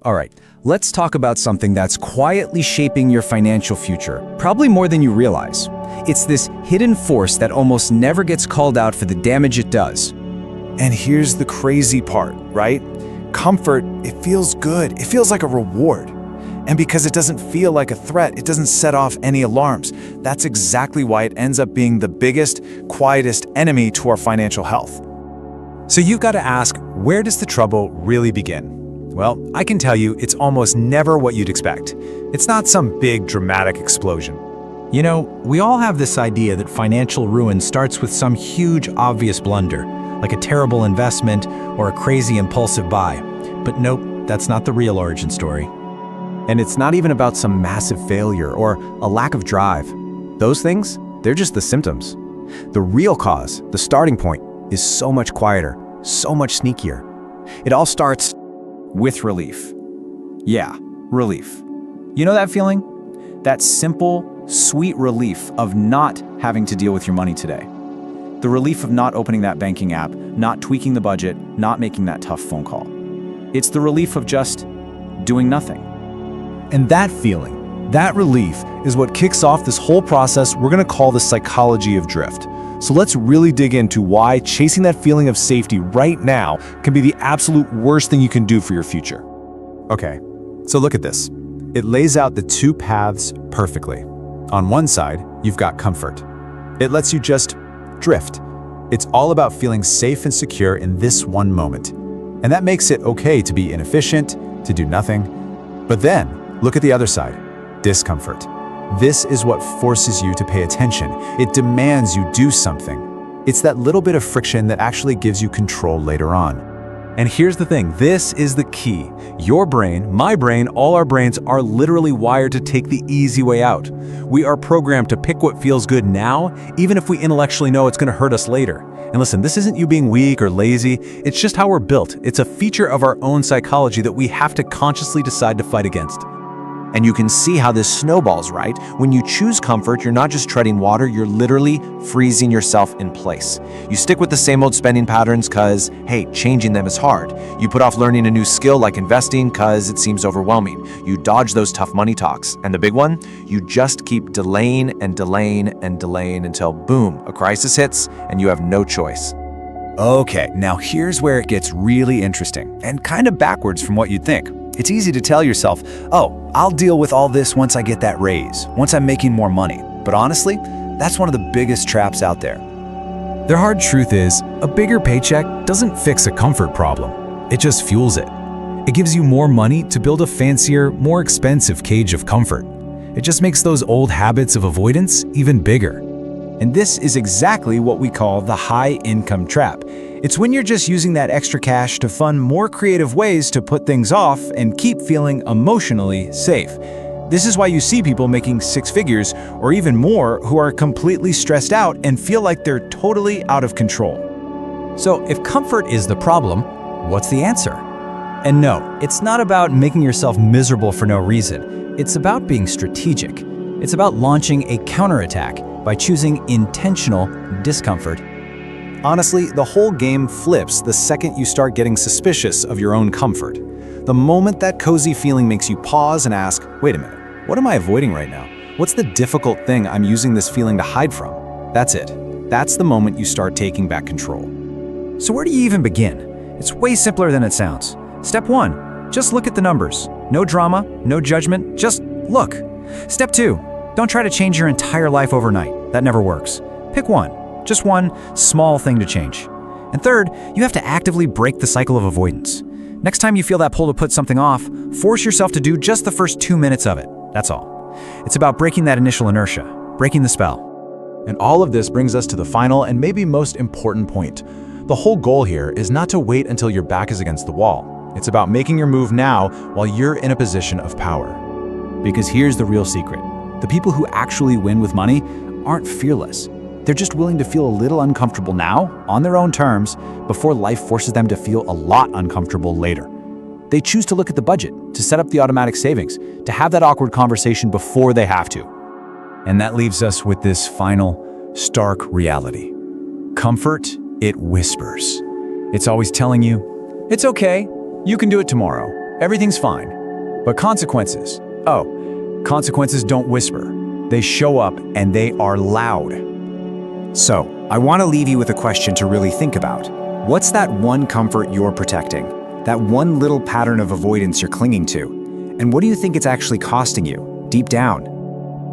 All right, let's talk about something that's quietly shaping your financial future, probably more than you realize. It's this hidden force that almost never gets called out for the damage it does. And here's the crazy part, right? Comfort, it feels good. It feels like a reward. And because it doesn't feel like a threat, it doesn't set off any alarms. That's exactly why it ends up being the biggest, quietest enemy to our financial health. So you've got to ask, where does the trouble really begin? Well, I can tell you it's almost never what you'd expect. It's not some big dramatic explosion. You know, we all have this idea that financial ruin starts with some huge obvious blunder, like a terrible investment or a crazy impulsive buy. But nope, that's not the real origin story. And it's not even about some massive failure or a lack of drive. Those things, they're just the symptoms. The real cause, the starting point, is so much quieter, so much sneakier. It all starts with relief. Yeah, relief. You know that feeling? That simple, sweet relief of not having to deal with your money today. The relief of not opening that banking app, not tweaking the budget, not making that tough phone call. It's the relief of just doing nothing. And that feeling, that relief, is what kicks off this whole process we're going to call the psychology of drift. So let's really dig into why chasing that feeling of safety right now can be the absolute worst thing you can do for your future. Okay, so look at this. It lays out the two paths perfectly. On one side, you've got comfort. It lets you just drift. It's all about feeling safe and secure in this one moment. And that makes it okay to be inefficient, to do nothing. But then, look at the other side, discomfort. This is what forces you to pay attention. It demands you do something. It's that little bit of friction that actually gives you control later on. And here's the thing, this is the key. Your brain, my brain, all our brains are literally wired to take the easy way out. We are programmed to pick what feels good now, even if we intellectually know it's going to hurt us later. And listen, this isn't you being weak or lazy, it's just how we're built. It's a feature of our own psychology that we have to consciously decide to fight against. And you can see how this snowballs, right? When you choose comfort, you're not just treading water, you're literally freezing yourself in place. You stick with the same old spending patterns because, hey, changing them is hard. You put off learning a new skill like investing because it seems overwhelming. You dodge those tough money talks. And the big one, you just keep delaying and delaying and delaying until, boom, a crisis hits and you have no choice. Okay, now here's where it gets really interesting and kind of backwards from what you'd think. It's easy to tell yourself, oh, I'll deal with all this once I get that raise, once I'm making more money. But honestly, that's one of the biggest traps out there. The hard truth is, a bigger paycheck doesn't fix a comfort problem. It just fuels it. It gives you more money to build a fancier, more expensive cage of comfort. It just makes those old habits of avoidance even bigger. And this is exactly what we call the high income trap. It's when you're just using that extra cash to fund more creative ways to put things off and keep feeling emotionally safe. This is why you see people making six figures or even more who are completely stressed out and feel like they're totally out of control. So if comfort is the problem, what's the answer? And no, it's not about making yourself miserable for no reason. It's about being strategic. It's about launching a counterattack by choosing intentional discomfort. Honestly, the whole game flips the second you start getting suspicious of your own comfort. The moment that cozy feeling makes you pause and ask, wait a minute, what am I avoiding right now? What's the difficult thing I'm using this feeling to hide from? That's it. That's the moment you start taking back control. So where do you even begin? It's way simpler than it sounds. Step 1, just look at the numbers. No drama, no judgment, just look. Step 2, don't try to change your entire life overnight. That never works. Pick one. Just one small thing to change. And third, you have to actively break the cycle of avoidance. Next time you feel that pull to put something off, force yourself to do just the first 2 minutes of it. That's all. It's about breaking that initial inertia, breaking the spell. And all of this brings us to the final and maybe most important point. The whole goal here is not to wait until your back is against the wall. It's about making your move now while you're in a position of power. Because here's the real secret. The people who actually win with money aren't fearless. They're just willing to feel a little uncomfortable now, on their own terms, before life forces them to feel a lot uncomfortable later. They choose to look at the budget, to set up the automatic savings, to have that awkward conversation before they have to. And that leaves us with this final, stark reality. Comfort, it whispers. It's always telling you, it's okay, you can do it tomorrow. everything's fine. But consequences, oh, consequences don't whisper. They show up and they are loud. So, I want to leave you with a question to really think about. What's that one comfort you're protecting? That one little pattern of avoidance you're clinging to? And what do you think it's actually costing you, deep down?